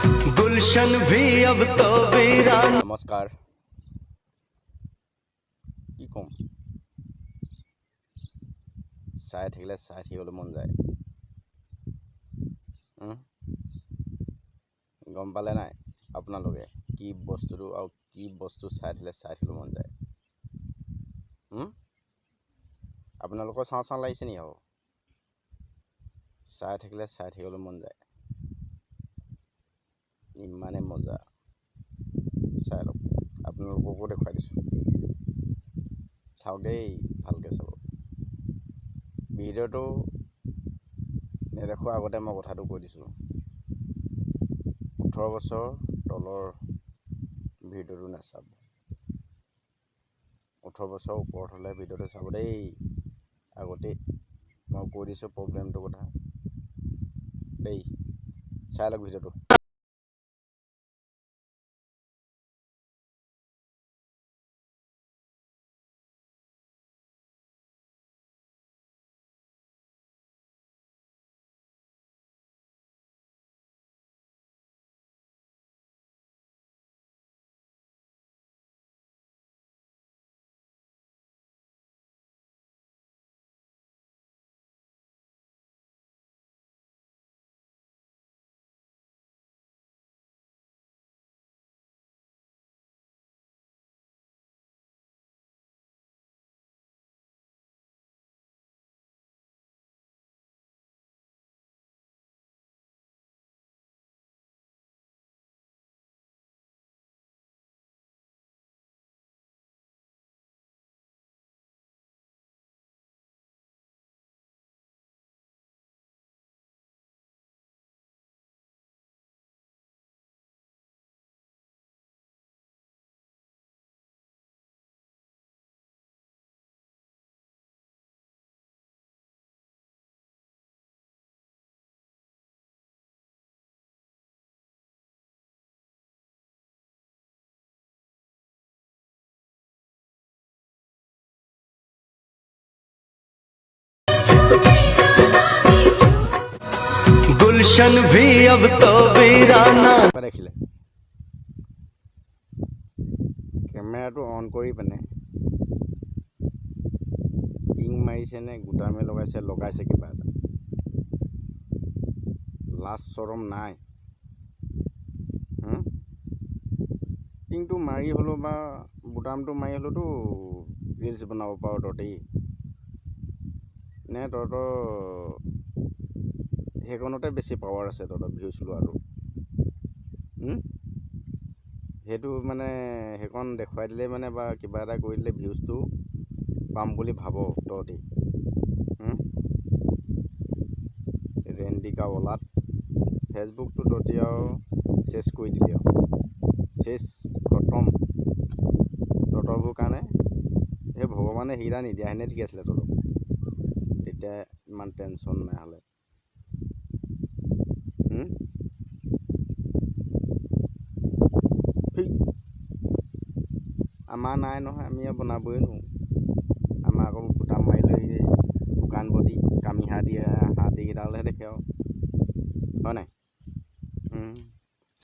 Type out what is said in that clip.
गुलशन भी अब तो वीरान। নমস্কাৰ কি ক'ম চাই থাকিবলৈ মন যায় গম পালে নাই আপোনালোকে কি বস্তুটো আৰু কি বস্তু চাই থাকিবলৈ মন যায় আপোনালোকৰ চাওঁ লাগিছে নি আৰু চাই থাকিবলৈ মন যায় ইমানে মজা চাই লওক আপোনালোককো দেখুৱাই দিছোঁ চাওক দেই ভালকৈ চাব ভিডিঅ'টো নেদেখোৱাৰ আগতে মই কথাটো কৈ দিছোঁ 18 বছৰ তলৰ ভিডিঅ'টো নাচাব 18 বছৰ ওপৰত হ'লে ভিডিঅ'টো চাব দেই আগতে মই কৈ দিছোঁ প্ৰব্লেমটোৰ কথা দেই চাই লওক ভিডিঅ'টো गुलशन भी अब तो वीराना। দেখিলে কেমেৰাটো অন কৰি পিনে পিং মাৰিছে নে গোটামে লগাইছে কিবা এটা লাজ চৰম নাই পিংটো মাৰি হ'লেও বা বুটামটো মাৰি হ'লেওতো ৰিলছ বনাব পাৰ তহঁতেই নে তহঁতৰ সেইকণতে বেছি পাৱাৰ আছে তহঁতৰ ভিউজ লোৱাটো সেইটো মানে সেইকণ দেখুৱাই দিলে মানে বা কিবা এটা কৰি দিলে ভিউজটো পাম বুলি ভাব তহঁতেই ৰেণ্ডিকা ওলাত ফেচবুকটো তহঁতি আৰু চেছ কৰি দিলি আৰু চেছ খতম তহঁতৰবোৰ কাৰণে সেই ভগৱানে হীৰা নিদিয়াহেনে ঠিক আছিলে তহঁতক তেতিয়া ইমান টেনশ্যন নাই হ'লে আমাৰ নাই নহয় আমি আৰু বনাবই নোৱাৰোঁ আমাৰ আকৌ বুটাম মাৰি লৈ শুকান বডি কামি হাঁহ দি কেইডালহে দেখে আৰু হয় নাই